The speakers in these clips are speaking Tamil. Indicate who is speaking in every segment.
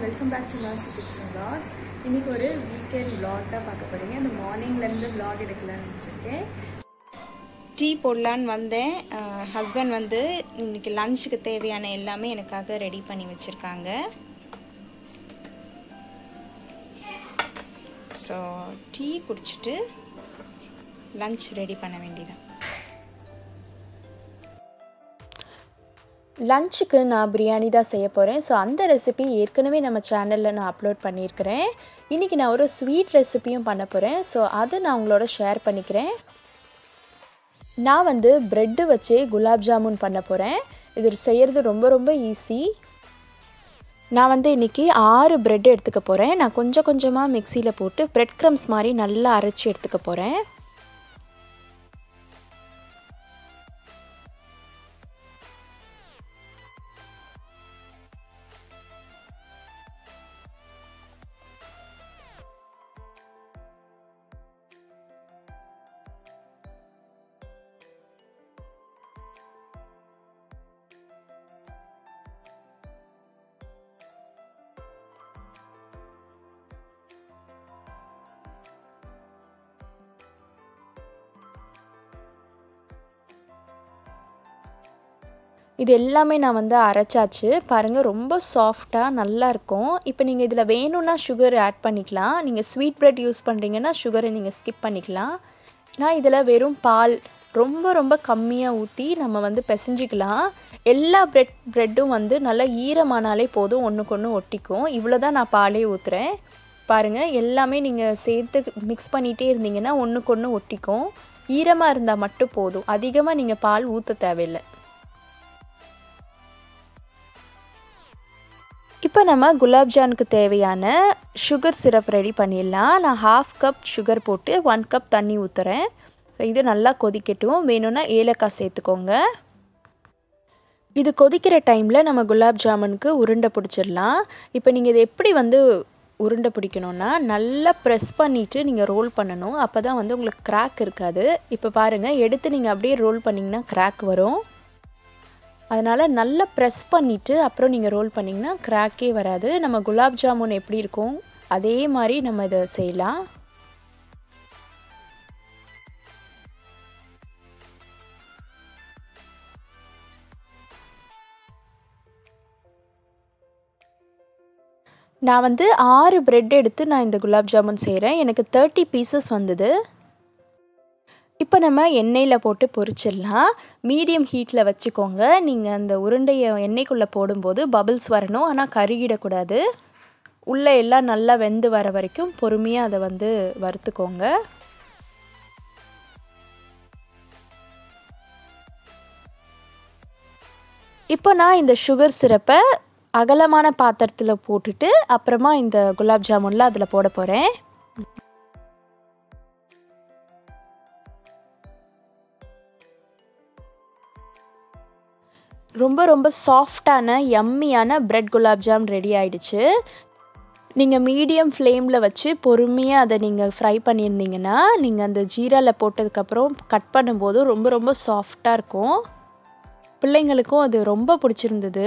Speaker 1: welcome back to Nasi Tips and Vlogs. இன்னைக்கு ஒரு வீக்கெண்ட் vlog தான் பார்க்க போறீங்க. இந்த மார்னிங்ல இருந்து vlog எடுக்கலாம்னு நினைச்சிருக்கேன். டீ போடலான்னு வந்தேன். ஹஸ்பண்ட் வந்து இன்னைக்கு லஞ்சுக்கு தேவையான எல்லாமே எனக்காக ரெடி பண்ணி வச்சிருக்காங்க. ஸோ டீ குடிச்சிட்டு லஞ்ச் ரெடி பண்ண வேண்டியதான். லஞ்சுக்கு நான் பிரியாணி தான் செய்ய போகிறேன். ஸோ அந்த ரெசிபி ஏற்கனவே நம்ம சேனலில் நான் அப்லோட் பண்ணியிருக்கிறேன். இன்றைக்கி நான் ஒரு ஸ்வீட் ரெசிபியும் பண்ண போகிறேன். ஸோ அது நான் உங்களோட ஷேர் பண்ணிக்கிறேன். நான் வந்து ப்ரெட்டு வச்சு குலாப் ஜாமுன் பண்ண போகிறேன். இது செய்கிறது ரொம்ப ஈஸி. நான் வந்து இன்றைக்கி 6 ப்ரெட் எடுத்துக்க போகிறேன். நான் கொஞ்சம் கொஞ்சமாக மிக்சியில் போட்டு ப்ரெட் க்ரம்ஸ் மாதிரி நல்லா அரைச்சி எடுத்துக்க போகிறேன். இது எல்லாமே நான் வந்து அரைச்சாச்சு. பாருங்கள், ரொம்ப சாஃப்டாக நல்லாயிருக்கும். இப்போ நீங்கள் இதில் வேணும்னா சுகர் ஆட் பண்ணிக்கலாம். நீங்கள் ஸ்வீட் ப்ரெட் யூஸ் பண்ணுறீங்கன்னா சுகரை நீங்கள் ஸ்கிப் பண்ணிக்கலாம். நான் இதில் வெறும் பால் ரொம்ப கம்மியாக ஊற்றி நம்ம வந்து பிசைஞ்சிக்கலாம். எல்லா ப்ரெட்டும் வந்து நல்லா ஈரமானாலே போதும், ஒன்றுக்கு ஒன்று ஒட்டிக்கும். இவ்வளோ தான் நான் பாலே ஊற்றுறேன். பாருங்கள், எல்லாமே நீங்கள் சேர்த்து மிக்ஸ் பண்ணிகிட்டே இருந்தீங்கன்னா ஒன்றுக்கு ஒன்று ஒட்டிக்கும். ஈரமாக இருந்தால் மட்டும் போதும். அதிகமாக நீங்கள் பால் ஊற்ற தேவையில்லை. இப்போ நம்ம குலாப் ஜாமுனுக்கு தேவையான சுகர் சிரப் ரெடி பண்ணிடலாம். நான் 1/2 கப் சுகர் போட்டு 1 கப் தண்ணி ஊற்றுறேன். ஸோ இது நல்லா கொதிக்கட்டும். வேணும்னா ஏலக்காய் சேர்த்துக்கோங்க. இது கொதிக்கிற டைமில் நம்ம குலாப் ஜாமுனுக்கு உருண்டை பிடிச்சிடலாம். இப்போ நீங்கள் இதை எப்படி வந்து உருண்டை பிடிக்கணுன்னா நல்லா ப்ரெஸ் பண்ணிவிட்டு நீங்கள் ரோல் பண்ணணும். அப்போ தான் வந்து உங்களுக்கு கிராக் இருக்காது. இப்போ பாருங்கள், எடுத்து நீங்கள் அப்படியே ரோல் பண்ணிங்கன்னா கிராக் வரும். அதனால் நல்லா ப்ரெஸ் பண்ணிவிட்டு அப்புறம் நீங்கள் ரோல் பண்ணிங்கன்னா கிராக்கே வராது. நம்ம குலாப் ஜாமுன் எப்படி இருக்கும் அதே மாதிரி நம்ம இதை செய்யலாம். நான் வந்து 6 ப்ரெட் எடுத்து நான் இந்த குலாப் ஜாமுன் செய்கிறேன். எனக்கு 30 பீசஸ் வந்தது. இப்போ நம்ம எண்ணெயில் போட்டு பொரிச்சிடலாம். மீடியம் ஹீட்டில் வச்சுக்கோங்க. நீங்கள் அந்த உருண்டையை எண்ணெய்க்குள்ளே போடும்போது பபிள்ஸ் வரணும், ஆனால் கருகிடக்கூடாது. உள்ளே எல்லாம் நல்லா வெந்து வர வரைக்கும் பொறுமையாக அதை வந்து வறுத்துக்கோங்க. இப்போ நான் இந்த சுகர் சிரப்பை அகலமான பாத்திரத்தில் போட்டுட்டு அப்புறமா இந்த குலாப் ஜாமுனில் அதில் போட போகிறேன். ரொம்ப சாஃப்டான யம்மியான பிரெட் குலாப் ஜாம் ரெடி ஆகிடுச்சு. நீங்கள் மீடியம் ஃப்ளேமில் வச்சு பொறுமையாக அதை நீங்கள் ஃப்ரை பண்ணியிருந்தீங்கன்னா நீங்கள் அந்த ஜீராவில் போட்டதுக்கப்புறம் கட் பண்ணும்போது ரொம்ப சாஃப்டாக இருக்கும். பிள்ளைங்களுக்கும் அது ரொம்ப பிடிச்சிருந்தது.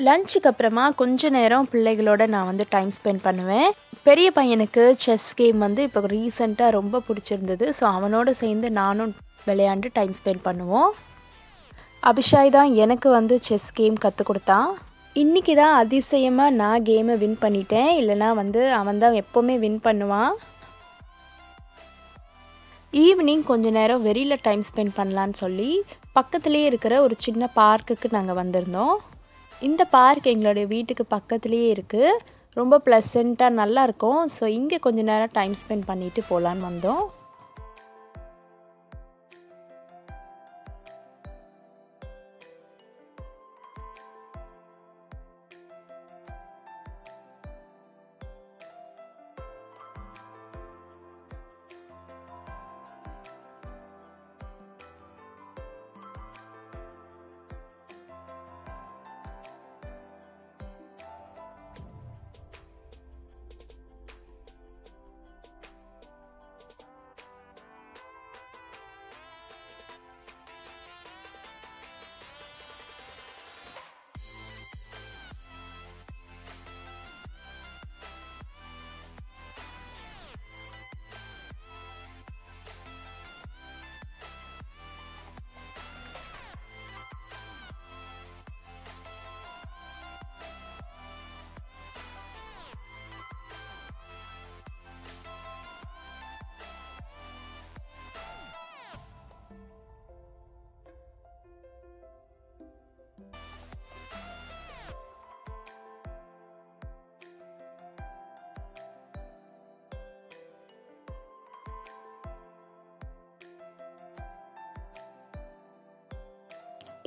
Speaker 1: லஞ்சுக்கு அப்புறமா கொஞ்ச நேரம் பிள்ளைகளோட நான் வந்து டைம் ஸ்பெண்ட் பண்ணுவேன். பெரிய பையனுக்கு செஸ் கேம் வந்து இப்போ ரீசெண்டாக ரொம்ப பிடிச்சிருந்தது. ஸோ அவனோட சேர்ந்து நானும் விளையாண்டு டைம் ஸ்பெண்ட் பண்ணுவோம். அபிஷாய் தான் எனக்கு வந்து செஸ் கேம் கற்றுக் கொடுத்தான். இன்றைக்கி தான் அதிசயமாக நான் கேமை வின் பண்ணிட்டேன். இல்லைனா வந்து அவன் தான் எப்போவுமே வின் பண்ணுவான். ஈவினிங் கொஞ்சம் நேரம் வெளியில் டைம் ஸ்பெண்ட் பண்ணலான்னு சொல்லி பக்கத்துலேயே இருக்கிற ஒரு சின்ன பார்க்குக்கு நாங்கள் வந்திருந்தோம். இந்த பார்க் எங்களுடைய வீட்டுக்கு பக்கத்துலேயே இருக்குது. ரொம்ப ப்ளசண்ட்டாக நல்லாயிருக்கும். ஸோ இங்கே கொஞ்சம் நேரம் டைம் ஸ்பெண்ட் பண்ணிவிட்டு போகலான்னு வந்தோம்.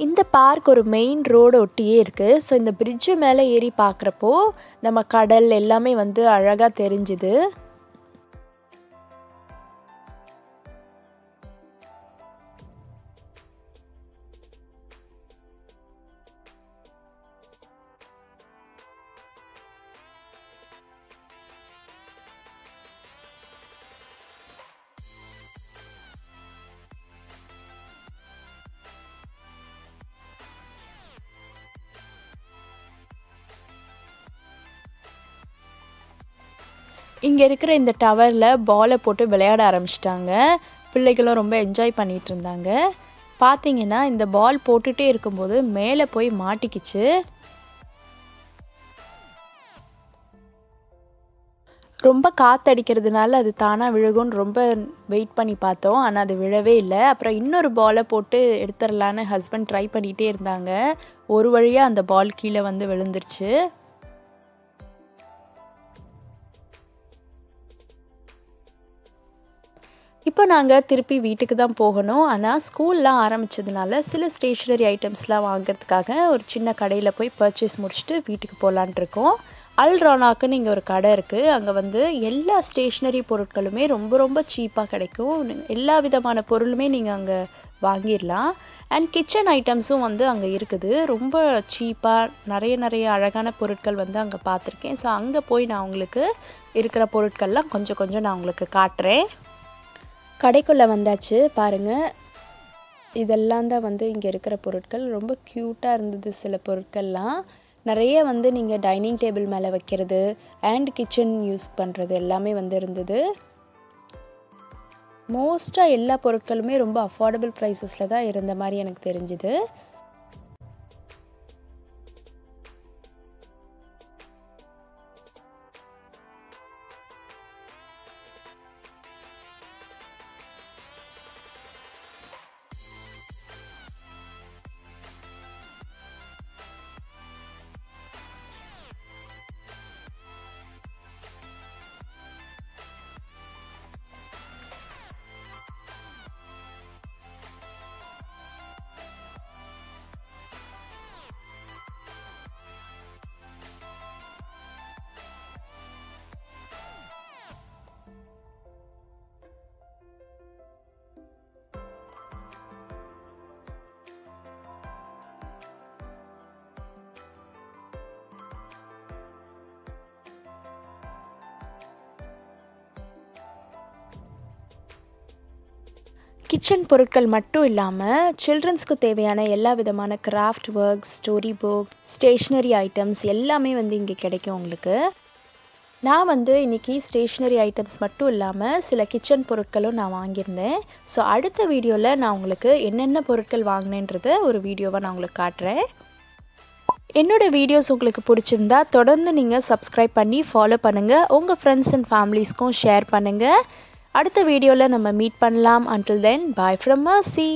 Speaker 1: இந்த பார்க் ஒரு மெயின் ரோடு ஒட்டியே இருக்குது. ஸோ இந்த பிரிட்ஜு மேலே ஏறி பார்க்குறப்போ நம்ம கடல் எல்லாமே வந்து அழகாக தெரிஞ்சுது. இங்கே இருக்கிற இந்த டவரில் பாலை போட்டு விளையாட ஆரம்பிச்சிட்டாங்க. பிள்ளைகளும் ரொம்ப என்ஜாய் பண்ணிகிட்டு இருந்தாங்க. பார்த்தீங்கன்னா இந்த பால் போட்டுகிட்டே இருக்கும்போது மேலே போய் மாட்டிக்கிச்சு. ரொம்ப காற்றடிக்கிறதுனால அது தானாக விழுகும்னு ரொம்ப வெயிட் பண்ணி பார்த்தோம். ஆனால் அது விழவே இல்லை. அப்புறம் இன்னொரு பாலை போட்டு எடுத்துடலான்னு ஹஸ்பண்ட் ட்ரை பண்ணிகிட்டே இருந்தாங்க. ஒரு வழியாக அந்த பால் கீழே வந்து விழுந்துருச்சு. இப்போ நாங்கள் திருப்பி வீட்டுக்கு தான் போகணும். ஆனால் ஸ்கூல்லாம் ஆரம்பித்ததுனால சில ஸ்டேஷ்னரி ஐட்டம்ஸ்லாம் வாங்கிறதுக்காக ஒரு சின்ன கடையில் போய் பர்ச்சேஸ் முடிச்சுட்டு வீட்டுக்கு போகலான் இருக்கோம். அல் ரௌனாக்குன்னு இங்கே ஒரு கடை இருக்குது. அங்கே வந்து எல்லா ஸ்டேஷ்னரி பொருட்களுமே ரொம்ப ரொம்ப சீப்பாக கிடைக்கும். எல்லா விதமான பொருளுமே நீங்கள் அங்கே வாங்கிடலாம். அண்ட் கிச்சன் ஐட்டம்ஸும் வந்து அங்கே இருக்குது. ரொம்ப சீப்பாக நிறைய அழகான பொருட்கள் வந்து அங்கே பார்த்துருக்கேன். ஸோ அங்கே போய் நான் உங்களுக்கு இருக்கிற பொருட்கள்லாம் கொஞ்சம் நான் உங்களுக்கு காட்டுறேன். கடைக்குள்ளே வந்தாச்சு பாருங்கள். இதெல்லாம் தான் வந்து இங்கே இருக்கிற பொருட்கள். ரொம்ப க்யூட்டாக இருந்தது. சில பொருட்கள்லாம் நிறைய வந்து நீங்கள் டைனிங் டேபிள் மேலே வைக்கிறது அண்ட் கிச்சன் யூஸ் பண்ணுறது எல்லாமே வந்து இருந்தது. மோஸ்ட்டாக எல்லா பொருட்களுமே ரொம்ப அஃபோர்டபுள் ப்ரைஸஸில் தான் இருந்த மாதிரி எனக்கு தெரிஞ்சுது. கிச்சன் பொருட்கள் மட்டும் இல்லாமல் சில்ட்ரன்ஸ்க்கு தேவையான எல்லா விதமான craft works, story book, stationery items எல்லாமே வந்து இங்கே கிடைக்கும் உங்களுக்கு. நான் வந்து இன்றைக்கி ஸ்டேஷ்னரி ஐட்டம்ஸ் மட்டும் இல்லாமல் சில கிச்சன் பொருட்களும் நான் வாங்கியிருந்தேன். ஸோ அடுத்த வீடியோவில் நான் உங்களுக்கு என்னென்ன பொருட்கள் வாங்கினேன்றதை ஒரு வீடியோவாக நான் உங்களுக்கு காட்டுறேன். என்னோடய வீடியோஸ் உங்களுக்கு பிடிச்சிருந்தா தொடர்ந்து நீங்கள் சப்ஸ்கிரைப் பண்ணி ஃபாலோ பண்ணுங்கள். உங்கள் ஃப்ரெண்ட்ஸ் அண்ட் ஃபேமிலிஸ்க்கும் ஷேர் பண்ணுங்கள். அடுத்த வீடியோவில் நம்ம மீட் பண்ணலாம். Until then, bye from Mercy.